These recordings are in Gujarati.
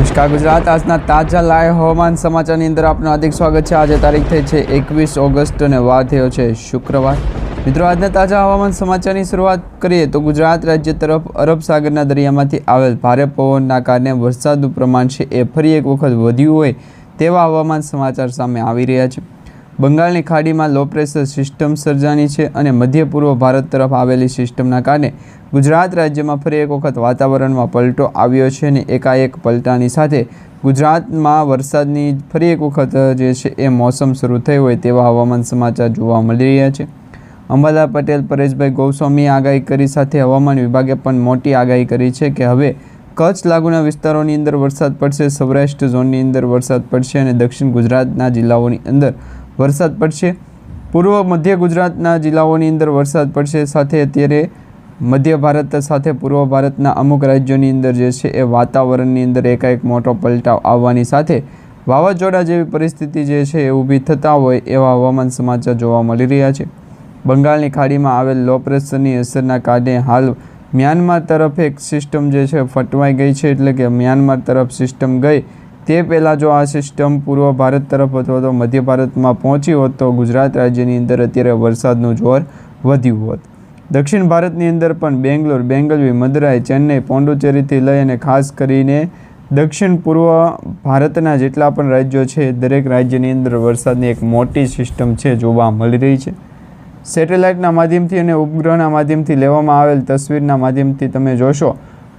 નમસ્કાર ગુજરાત આજના તાજા લાઈવ હવામાન સમાચારની અંદર આપનું હાર્દિક સ્વાગત છે। આજે તારીખ થઈ છે 21 ઓગસ્ટ અને વાર થયો છે શુક્રવાર। મિત્રો આજના તાજા હવામાન સમાચારની શરૂઆત કરીએ તો ગુજરાત રાજ્ય તરફ અરબ સાગરના દરિયામાંથી આવેલ ભારે પવનના કારણે વરસાદનું પ્રમાણ છે એ ફરી એક વખત વધ્યું હોય તેવા હવામાન સમાચાર સામે આવી રહ્યા છે। બંગાળની ખાડીમાં લો પ્રેશર સિસ્ટમ સર્જાની છે અને મધ્ય પૂર્વ ભારત તરફ આવેલી સિસ્ટમના કારણે ગુજરાત રાજ્યમાં ફરી એક વખત વાતાવરણમાં પલટો આવ્યો છે અને એકાએક પલટાની સાથે ગુજરાતમાં વરસાદની ફરી એક વખત જે છે એ મોસમ શરૂ થઈ હોય તેવા હવામાન સમાચાર જોવા મળી રહ્યા છે। અંબાલાલ પટેલ પરેશભાઈ ગોસ્વામીએ આગાહી કરી સાથે હવામાન વિભાગે પણ મોટી આગાહી કરી છે કે હવે કચ્છ લાગુના વિસ્તારોની અંદર વરસાદ પડશે, સૌરાષ્ટ્ર ઝોનની અંદર વરસાદ પડશે અને દક્ષિણ ગુજરાતના જિલ્લાઓની અંદર વરસાદ પડશે। પૂર્વ મધ્ય ગુજરાતના જિલ્લાઓની અંદર વરસાદ પડશે। સાથે અત્યારે મધ્ય ભારત સાથે પૂર્વ ભારતના અમુક રાજ્યોની અંદર જે છે એ વાતાવરણની અંદર એકાએક મોટો પલટાવ આવવાની સાથે વાવાઝોડા જેવી પરિસ્થિતિ જે છે એ ઊભી થતા હોય એવા હવામાન સમાચાર જોવા મળી રહ્યા છે। બંગાળની ખાડીમાં આવેલ લો પ્રેશરની અસરના કારણે હાલ મ્યાનમાર તરફ એક સિસ્ટમ જે છે ફટવાઈ ગઈ છે, એટલે કે મ્યાનમાર તરફ સિસ્ટમ ગઈ તે પહેલાં જો આ સિસ્ટમ પૂર્વ ભારત તરફ અથવા તો મધ્ય ભારતમાં પહોંચી હોત તો ગુજરાત રાજ્યની અંદર અત્યારે વરસાદનું જોર વધ્યું હોત। દક્ષિણ ભારતની અંદર પણ બેંગ્લોર, બેંગલવી, મદુરાઈ, ચેન્નઈ, પોંડુચેરીથી લઈ અને ખાસ કરીને દક્ષિણ પૂર્વ ભારતના જેટલા પણ રાજ્યો છે દરેક રાજ્યની અંદર વરસાદની એક મોટી સિસ્ટમ છે જોવા મળી રહી છે। સેટેલાઇટના માધ્યમથી અને ઉપગ્રહના માધ્યમથી લેવામાં આવેલ તસવીરના માધ્યમથી તમે જોશો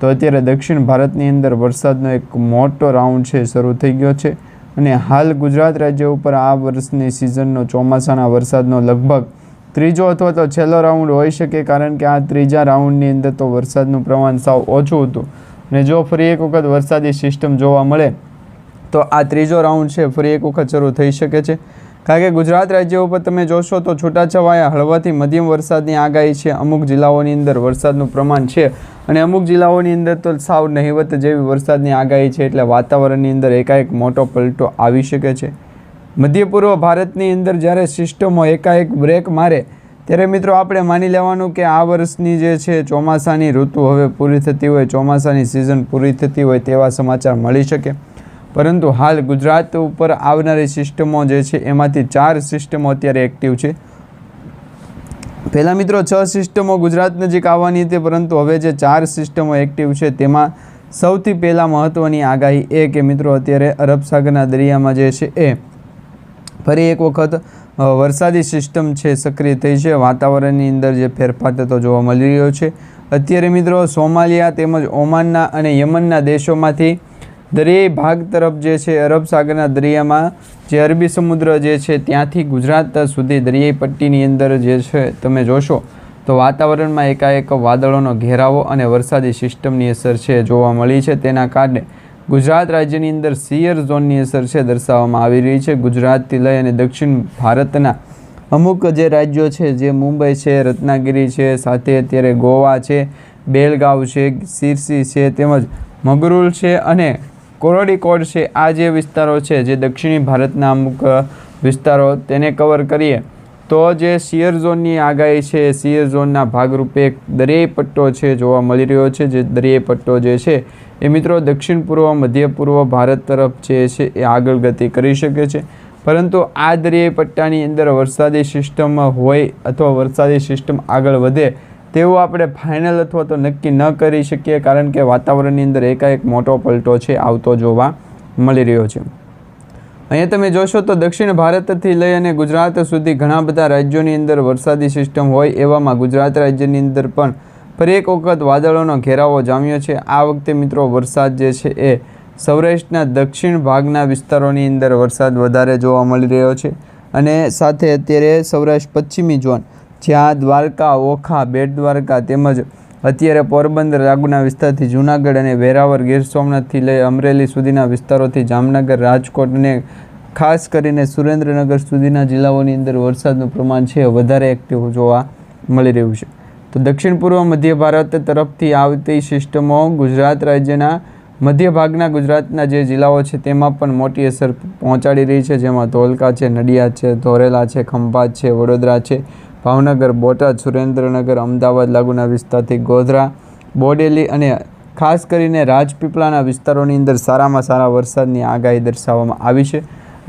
તો અત્યારે દક્ષિણ ભારતની અંદર વરસાદનો એક મોટો રાઉન્ડ છે શરૂ થઈ ગયો છે અને હાલ ગુજરાત રાજ્ય ઉપર આ વર્ષની સિઝનનો ચોમાસાના વરસાદનો લગભગ ત્રીજો અથવા તો છેલ્લો રાઉન્ડ હોઈ શકે, કારણ કે આ ત્રીજા રાઉન્ડની અંદર તો વરસાદનું પ્રમાણ સાવ ઓછું હતું અને જો ફરી એક વખત વરસાદી સિસ્ટમ જોવા મળે તો આ ત્રીજો રાઉન્ડ છે ફરી એક વખત શરૂ થઈ શકે છે। કારણ કે ગુજરાત રાજ્ય ઉપર તમે જોશો તો છૂટાછવાયા હળવાથી મધ્યમ વરસાદની આગાહી છે। અમુક જિલ્લાઓની અંદર વરસાદનું પ્રમાણ છે અને અમુક જિલ્લાઓની અંદર તો સાવ નહિવત જેવી વરસાદની આગાહી છે, એટલે વાતાવરણની અંદર એકાએક મોટો પલટો આવી શકે છે। મધ્ય પૂર્વ ભારતની અંદર જ્યારે સિસ્ટમો એકાએક બ્રેક મારે ત્યારે મિત્રો આપણે માની લેવાનું કે આ વર્ષની જે છે ચોમાસાની ઋતુ હવે પૂરી થતી હોય, ચોમાસાની સિઝન પૂરી થતી હોય તેવા સમાચાર મળી શકે। પરંતુ હાલ ગુજરાત ઉપર આવનારી સિસ્ટમો જે છે એમાંથી 4 સિસ્ટમો અત્યારે એક્ટિવ છે। પહેલાં મિત્રો 6 સિસ્ટમો ગુજરાત નજીક આવવાની હતી, પરંતુ હવે જે 4 સિસ્ટમો એક્ટિવ છે તેમાં સૌથી પહેલાં મહત્ત્વની આગાહી એ કે મિત્રો અત્યારે અરબ સાગરના દરિયામાં જે છે એ ફરી એક વખત વરસાદી સિસ્ટમ છે સક્રિય થઈ છે। વાતાવરણની અંદર જે ફેરફાર થતો જોવા મળી રહ્યો છે। અત્યારે મિત્રો સોમાલિયા તેમજ ઓમાનના અને યમનના દેશોમાંથી દરિયાઈ ભાગ તરફ જે છે અરબ સાગરના દરિયામાં જે અરબી સમુદ્ર જે છે ત્યાંથી ગુજરાત સુધી દરિયાઈ પટ્ટીની અંદર જે છે તમે જોશો તો વાતાવરણમાં એકાએક વાદળોનો ઘેરાવો અને વરસાદી સિસ્ટમની અસર છે જોવા મળી છે। તેના કારણે ગુજરાત રાજ્યની અંદર સિયર ઝોનની અસર છે દર્શાવવામાં આવી રહી છે। ગુજરાતથી લઈ અને દક્ષિણ ભારતના અમુક જે રાજ્યો છે જે મુંબઈ છે, રત્નાગીરી છે, સાથે અત્યારે ગોવા છે, બેલગાવ છે, સિરસી છે, તેમજ મગરુલ છે અને કોરોડીકોડ છે, આ જે વિસ્તારો છે જે દક્ષિણી ભારતના અમુક વિસ્તારો તેને કવર કરીએ તો જે સિયર ઝોનની આગાહી છે સિયર ઝોનના ભાગરૂપે એક દરિયાઈ પટ્ટો છે જોવા મળી રહ્યો છે। જે દરિયાઈ પટ્ટો જે છે એ મિત્રો દક્ષિણ પૂર્વ મધ્ય પૂર્વ ભારત તરફ જે છે એ આગળ ગતિ કરી શકે છે, પરંતુ આ દરિયાઈ પટ્ટાની અંદર વરસાદી સિસ્ટમ હોય અથવા વરસાદી સિસ્ટમ આગળ વધે તેવું આપણે ફાઇનલ અથવા તો નક્કી ન કરી શકીએ, કારણ કે વાતાવરણની અંદર એકાએક મોટો પલટો છે આવતો જોવા મળી રહ્યો છે। અહીંયા તમે જોશો તો દક્ષિણ ભારતથી લઈ અને ગુજરાત સુધી ઘણા બધા રાજ્યોની અંદર વરસાદી સિસ્ટમ હોય એવામાં ગુજરાત રાજ્યની અંદર પણ ફરી એક વખત વાદળોનો ઘેરાવો જામ્યો છે। આ વખતે મિત્રો વરસાદ જે છે એ સૌરાષ્ટ્રના દક્ષિણ ભાગના વિસ્તારોની અંદર વરસાદ વધારે જોવા મળી રહ્યો છે અને સાથે અત્યારે સૌરાષ્ટ્ર પશ્ચિમી ઝોન જ્યાં દ્વારકા, ઓખા, બેટ દ્વારકા તેમજ અત્યારે પોરબંદર લાગુના વિસ્તારથી જૂનાગઢ અને વેરાવળ, ગીર સોમનાથથી લઈ અમરેલી સુધીના વિસ્તારોથી જામનગર, રાજકોટ અને ખાસ કરીને સુરેન્દ્રનગર સુધીના જિલ્લાઓની અંદર વરસાદનું પ્રમાણ છે વધારે એક્ટિવ જોવા મળી રહ્યું છે। તો દક્ષિણ પૂર્વ મધ્ય ભારત તરફથી આવતી સિસ્ટમો ગુજરાત રાજ્યના મધ્ય ભાગના ગુજરાતના જે જિલ્લાઓ છે તેમાં પણ મોટી અસર પહોંચાડી રહી છે, જેમાં ધોળકા છે, નડિયાદ છે, ધોરેલા છે, ખંભાત છે, વડોદરા છે, ભાવનગર, બોટાદ, સુરેન્દ્રનગર, અમદાવાદ લાગુના વિસ્તારથી ગોધરા, બોડેલી અને ખાસ કરીને રાજપીપળાના વિસ્તારોની અંદર સારામાં સારા વરસાદની આગાહી દર્શાવવામાં આવી છે.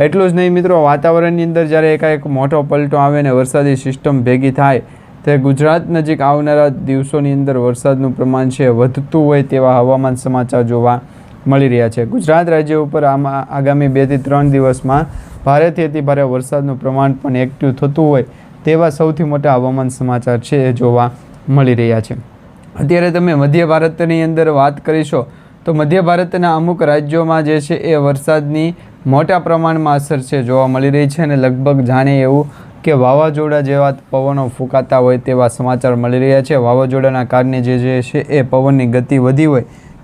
એટલું જ નહીં મિત્રો, વાતાવરણની અંદર જ્યારે એકાએક મોટો પલટો આવે ને વરસાદી સિસ્ટમ ભેગી થાય તે ગુજરાત નજીક આવનારા દિવસોની અંદર વરસાદનું પ્રમાણ છે વધતું હોય તેવા હવામાન સમાચાર જોવા મળી રહ્યા છે. ગુજરાત રાજ્ય ઉપર આગામી 2 થી 3 દિવસમાં ભારેથી અતિભારે વરસાદનું પ્રમાણ પણ એક્ટિવ થતું હોય તેવા સૌથી મોટા હવામાન સમાચાર છે એ જોવા મળી રહ્યા છે. અત્યારે તમે મધ્ય ભારતની અંદર વાત કરીશો તો મધ્ય ભારતના અમુક રાજ્યોમાં જે છે એ વરસાદની મોટા પ્રમાણમાં અસર છે જોવા મળી રહી છે અને લગભગ જાણે એવું કે વાવાઝોડા જેવા પવનો ફૂંકાતા હોય તેવા સમાચાર મળી રહ્યા છે. વાવાઝોડાના કારણે જે છે એ પવનની ગતિ વધી હોય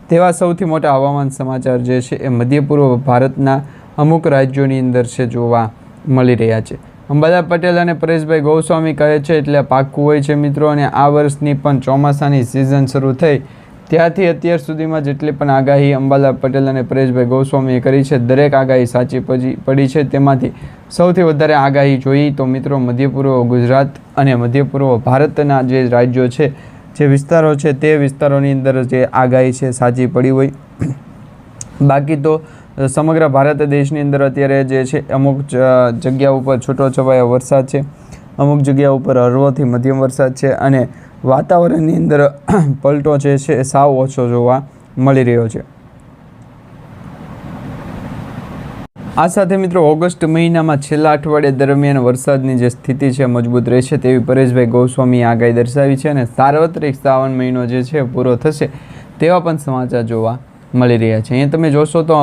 તેવા સૌથી મોટા હવામાન સમાચાર જે છે એ મધ્ય પૂર્વ ભારતના અમુક રાજ્યોની અંદર છે જોવા મળી રહ્યા છે. અંબાલાલ પટેલ અને પરેશભાઈ ગોસ્વામી કહે છે એટલે પાક્કું હોય છે મિત્રો. અને આ વર્ષની પણ ચોમાસાની સિઝન શરૂ થઈ ત્યારથી અત્યાર સુધીમાં જેટલી પણ આગાહી અંબાલાલ પટેલ અને પરેશભાઈ ગોસ્વામીએ કરી છે દરેક આગાહી સાચી પડી છે. તેમાંથી સૌથી વધારે આગાહી જોઈએ તો મિત્રો મધ્ય પૂર્વ ગુજરાત અને મધ્ય પૂર્વ ભારતના જે રાજ્યો છે, જે વિસ્તારો છે તે વિસ્તારોની અંદર જે આગાહી છે સાચી પડી હોય. બાકી તો સમગ્ર ભારત દેશની અંદર અત્યારે જે છે અમુક જગ્યા ઉપર છૂટોછવાયો વરસાદ છે, અમુક જગ્યા ઉપર હળવોથી મધ્યમ વરસાદ છે અને વાતાવરણની અંદર પલટો જે છે એ સાવ ઓછો જોવા મળી રહ્યો છે. આ સાથે મિત્રો ઓગસ્ટ મહિનામાં છેલ્લા અઠવાડિયા દરમિયાન વરસાદની જે સ્થિતિ છે મજબૂત રહેશે તેવી પરેશભાઈ ગોસ્વામીએ આગાહી દર્શાવી છે અને સાર્વત્રિક શ્રાવણ મહિનો જે છે પૂરો થશે તેવા પણ સમાચાર જોવા મળી રહ્યા છે. અહીંયા તમે જોશો તો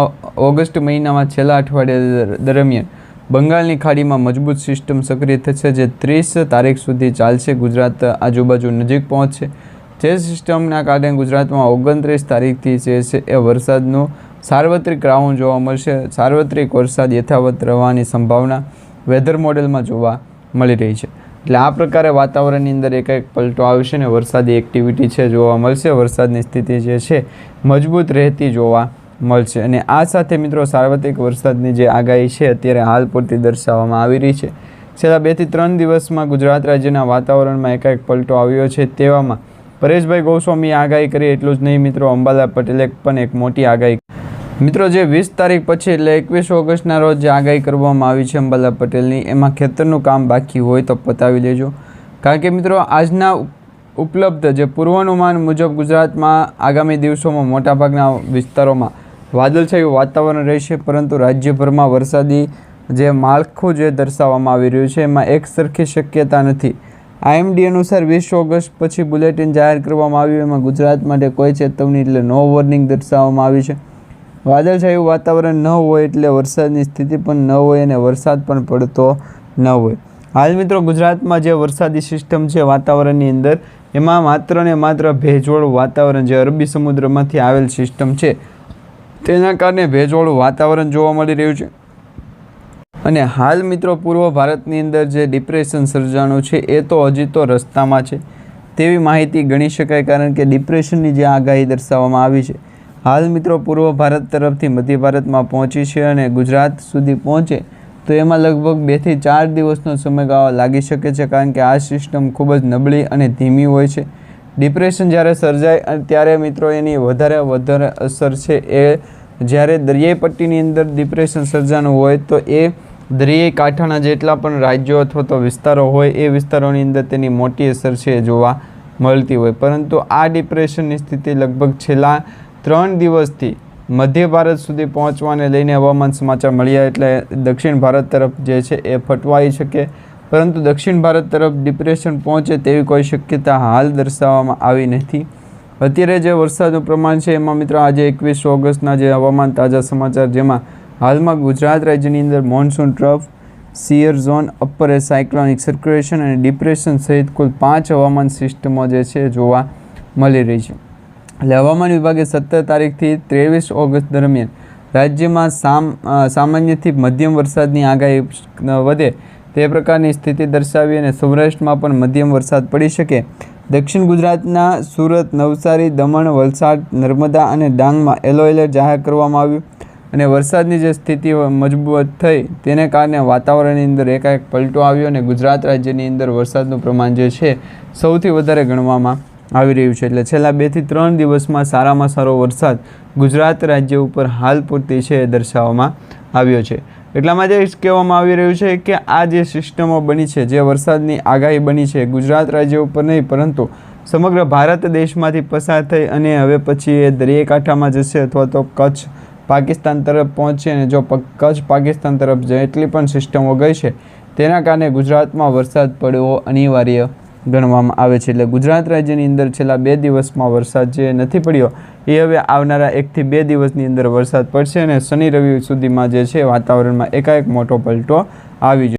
ઓગસ્ટ મહિનામાં છેલ્લા અઠવાડિયા દરમિયાન બંગાળની ખાડીમાં મજબૂત સિસ્ટમ સક્રિય થશે જે 30 તારીખ સુધી ચાલશે. ગુજરાત આજુબાજુ નજીક પહોંચશે. જે સિસ્ટમના કારણે ગુજરાતમાં 29 તારીખથી જે છે એ વરસાદનું સાર્વત્રિક રાઉન્ડ જોવા મળશે. સાર્વત્રિક વરસાદ યથાવત રહેવાની સંભાવના વેધર મોડેલમાં જોવા મળી રહી છે. એટલે આ પ્રકારે વાતાવરણની અંદર એક પલટો આવશે ને વરસાદી એક્ટિવિટી છે જોવા મળશે. વરસાદની સ્થિતિ જે છે મજબૂત રહેતી જોવા મળશે. અને આ સાથે મિત્રો સાર્વત્રિક વરસાદની જે આગાહી છે અત્યારે હાલ પૂરતી દર્શાવવામાં આવી રહી છે. છેલ્લા 2 થી 3 દિવસમાં ગુજરાત રાજ્યના વાતાવરણમાં એકાએક પલટો આવ્યો છે. તેવામાં પરેશભાઈ ગોસ્વામીએ આગાહી કરી. એટલું જ નહીં મિત્રો, અંબાલાલ પટેલે પણ એક મોટી આગાહી મિત્રો જે 20 તારીખ પછી એટલે 21 ઓગસ્ટના રોજ જે આગાહી કરવામાં આવી છે અંબાલાલ પટેલની, એમાં ખેતરનું કામ બાકી હોય તો પતાવી લેજો. કારણ કે મિત્રો આજના ઉપલબ્ધ જે પૂર્વાનુમાન મુજબ ગુજરાતમાં આગામી દિવસોમાં મોટાભાગના વિસ્તારોમાં વાદળછાયું વાતાવરણ રહેશે, પરંતુ રાજ્યભરમાં વરસાદી જે માળખું જે દર્શાવવામાં આવી રહ્યું છે એમાં એક સરખી શક્યતા નથી. IMD અનુસાર 20 ઓગસ્ટ પછી બુલેટિન જાહેર કરવામાં આવ્યું. એમાં ગુજરાત માટે કોઈ ચેતવણી એટલે નો વોર્નિંગ દર્શાવવામાં આવી છે. વાદળછાયું વાતાવરણ ન હોય એટલે વરસાદની સ્થિતિ પણ ન હોય અને વરસાદ પણ પડતો ન હોય. હાલ મિત્રો ગુજરાતમાં જે વરસાદી સિસ્ટમ છે વાતાવરણની અંદર એમાં માત્ર ને માત્ર ભેજવાળું વાતાવરણ જે અરબી સમુદ્રમાંથી આવેલ સિસ્ટમ છે તેના કારણે ભેજવાળું વાતાવરણ જોવા મળી રહ્યું છે. અને હાલ મિત્રો પૂર્વ ભારતની અંદર જે ડિપ્રેશન સર્જાણું છે એ તો હજી તો રસ્તામાં છે તેવી માહિતી ગણી શકાય. કારણ કે ડિપ્રેશનની જે આગાહી દર્શાવવામાં આવી છે હાલ મિત્રો પૂર્વ ભારત તરફથી મધ્ય ભારતમાં પહોંચી છે અને ગુજરાત સુધી પહોંચે તો એમાં લગભગ 2 થી 4 દિવસનો સમયગાળો લાગી શકે છે. કારણ કે આ સિસ્ટમ ખૂબ જ નબળી અને ધીમી હોય છે. ડિપ્રેશન જ્યારે સર્જાય ત્યારે મિત્રો એની વધારે અસર છે એ જ્યારે દરિયાઈ પટ્ટીની અંદર ડિપ્રેશન સર્જાનું હોય તો એ દરિયાઈ કાંઠાના જેટલા પણ રાજ્યો અથવા તો વિસ્તારો હોય એ વિસ્તારોની અંદર તેની મોટી અસર છે એ જોવા મળતી હોય. પરંતુ આ ડિપ્રેશનની સ્થિતિ લગભગ છેલ્લા 3 દિવસથી મધ્ય ભારત સુધી પહોંચવાને લઈને હવામાન સમાચાર મળ્યા એટલે દક્ષિણ ભારત તરફ જે છે એ ફટવાઈ શકે. પરંતુ દક્ષિણ ભારત તરફ ડિપ્રેશન પહોંચે તેવી કોઈ શક્યતા હાલ દર્શાવવામાં આવી નથી. અત્યારે જે વરસાદનું પ્રમાણ છે એમાં મિત્રો આજે 21 ઓગસ્ટના જે હવામાન તાજા સમાચાર જેમાં હાલમાં ગુજરાત રાજ્યની અંદર monsoon trough, shear zone, upper air cyclonic circulation અને ડિપ્રેશન સહિત કુલ 5 હવામાન સિસ્ટમો જે છે જોવા મળી રહી છે. એટલે હવામાન વિભાગે 17 તારીખથી 23 ઓગસ્ટ દરમિયાન રાજ્યમાં સામાન્યથી મધ્યમ વરસાદની આગાહી વધે તે પ્રકારની સ્થિતિ દર્શાવી અને સૌરાષ્ટ્રમાં પણ મધ્યમ વરસાદ પડી શકે. દક્ષિણ ગુજરાતના સુરત, નવસારી, દમણ, વલસાડ, નર્મદા અને ડાંગમાં યલો એલર્ટ જાહેર કરવામાં આવ્યું. અને વરસાદની જે સ્થિતિ મજબૂત થઈ તેને કારણે વાતાવરણની અંદર એકાએક પલટો આવ્યો અને ગુજરાત રાજ્યની અંદર વરસાદનું પ્રમાણ જે છે સૌથી વધારે ગણવામાં આવી રહ્યું છે. એટલે છેલ્લા 2 થી 3 દિવસમાં સારામાં સારો વરસાદ ગુજરાત રાજ્ય ઉપર હાલ પૂરતી છે એ દર્શાવવામાં આવ્યો છે. એટલા માટે જ કહેવામાં આવી રહ્યું છે કે આ જે સિસ્ટમો બની છે, જે વરસાદની આગાહી બની છે, ગુજરાત રાજ્ય ઉપર નહીં પરંતુ સમગ્ર ભારત દેશમાંથી પસાર થઈ અને હવે પછી એ દરિયાકાંઠામાં જશે અથવા તો કચ્છ પાકિસ્તાન તરફ પહોંચશે. અને જો કચ્છ પાકિસ્તાન તરફ જેટલી પણ સિસ્ટમો ગઈ છે તેના કારણે ગુજરાતમાં વરસાદ પડવો અનિવાર્ય ગણવામાં આવે છે. એટલે ગુજરાત રાજ્યની અંદર છેલ્લા 2 દિવસમાં વરસાદ જે નથી પડ્યો એ હવે આવનારા 1 થી 2 દિવસની અંદર વરસાદ પડશે અને શનિ રવિ સુધીમાં જે છે વાતાવરણમાં એકાએક મોટો પલટો આવી જશે.